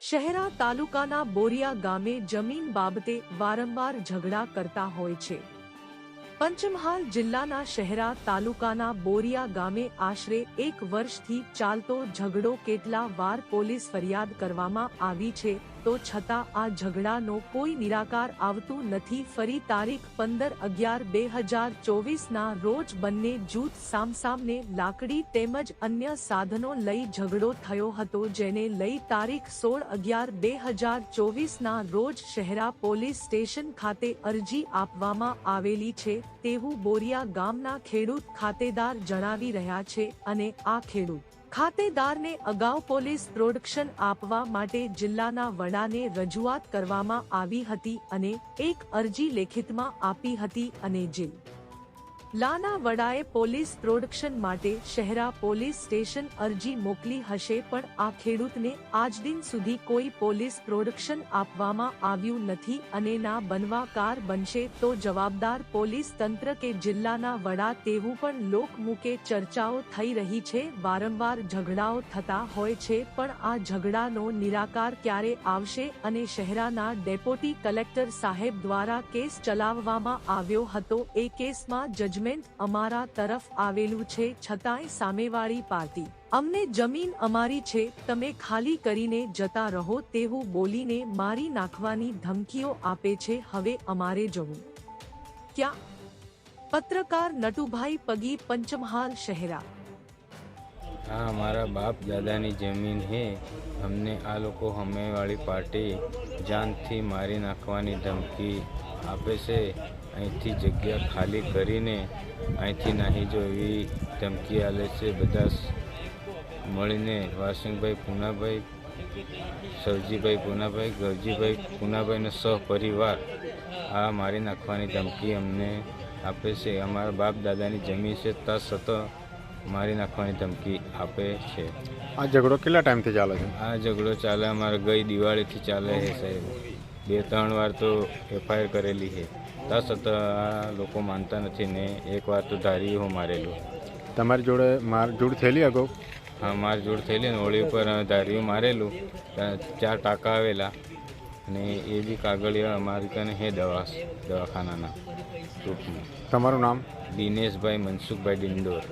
શહેરા તાલુકાના બોરિયા ગામે જમીન બાબતે વારંવાર ઝઘડા કરતા હોય છે। પંચમહાલ જિલ્લાના શહેરા તાલુકાના બોરિયા ગામે આશરે 1 વર્ષથી ચાલતો ઝઘડો કેટલા વાર પોલીસ ફરિયાદ કરવામાં આવી છે તો છતાં આ ઝઘડાનો કોઈ નિરાકાર આવતું નથી। ફરી તારીખ 15/11/2024 ના રોજ બંને જૂથ સામસામને લાકડી તેમજ અન્ય સાધનો લઈ ઝઘડો થયો હતો, જેને લઈ તારીખ 16/11/2024 ના રોજ શહેરા પોલીસ સ્ટેશન ખાતે અરજી આપવામાં આવેલી છે તેવું બોરિયા ગામના ખેડૂત ખાતેદાર જણાવી રહ્યા છે અને આ ખેડૂત ખાતેદારને અગાઉ પોલીસ પ્રોટેક્શન આપવા માટે જિલ્લાના વડાને રજૂઆત કરવામાં આવી હતી અને એક અરજી લેખિતમાં આપી હતી અને જિલ્લાના વડાએ પોલીસ પ્રોટેક્શન માટે શહેરા પોલીસ સ્ટેશન અરજી મોકલી હશે, પણ આ ખેડૂતને આજ દિન સુધી કોઈ પોલીસ પ્રોટેક્શન આપવામાં આવ્યું નથી અને ના બનવા કાર બનશે તો જવાબદાર પોલીસ તંત્ર કે જિલ્લાના વડા તેવું પણ લોકમુખે ચર્ચાઓ થઈ રહી છે। વારંવાર ઝઘડાઓ થતા હોય છે પણ આ ઝઘડાનો નિરાકાર ક્યારે આવશે અને શહેરાના ડેપ્યુટી કલેક્ટર સાહેબ દ્વારા કેસ ચલાવવામાં આવ્યો હતો। એ કેસમાં જજમેન્ટ અમારા તરફ આવેલું છે, છતાંય સામેવાળી પાર્ટી અમને જમીન અમારી છે, તમે ખાલી કરીને જતા રહો તેવું બોલીને મારી નાખવાની ધમકીઓ આપે છે। હવે અમારે જવું ક્યાં? પત્રકાર નટુભાઈ પગી, પંચમહાલ, શહેરા। हाँ, हमारा बाप दादानी जमीन है। हमने आ लोग हमें वाली पार्टी जानथी मारी नाखवानी धमकी आपे से અહીંથી જગ્યા ખાલી કરીને અહીંથી નહીં જો એવી ધમકી આલે છે। બધા મળીને વાસંગભાઈ પૂનાભાઈ, સવજીભાઈ પૂનાભાઈ, ગવજીભાઈ પૂનાભાઈને સહપરિવાર આ મારી નાખવાની ધમકી અમને આપે છે। અમારા બાપ દાદાની જમીન છે ત્યાં સતત મારી નાખવાની ધમકી આપે છે। આ ઝઘડો કેટલા ટાઈમથી ચાલે છે? આ ઝઘડો ચાલે અમારે ગઈ દિવાળીથી ચાલે છે સાહેબ। 2-3 વાર તો એફઆઈઆર કરેલી છે ત્યાં છતાં આ લોકો માનતા નથી ને એક વાર તો ધારીઓ મારેલું। તમારી જોડે મારઝૂડ થયેલી અગાઉ? હા, મારઝૂડ થયેલી ને હોળી ઉપર ધારીઓ મારેલું, 4 ટાંકા આવેલા અને એ બી કાગળિયા અમારી કને હે દવાખાનાના રૂપમાં। તમારું નામ? દિનેશભાઈ મનસુખભાઈ ડિંડોર।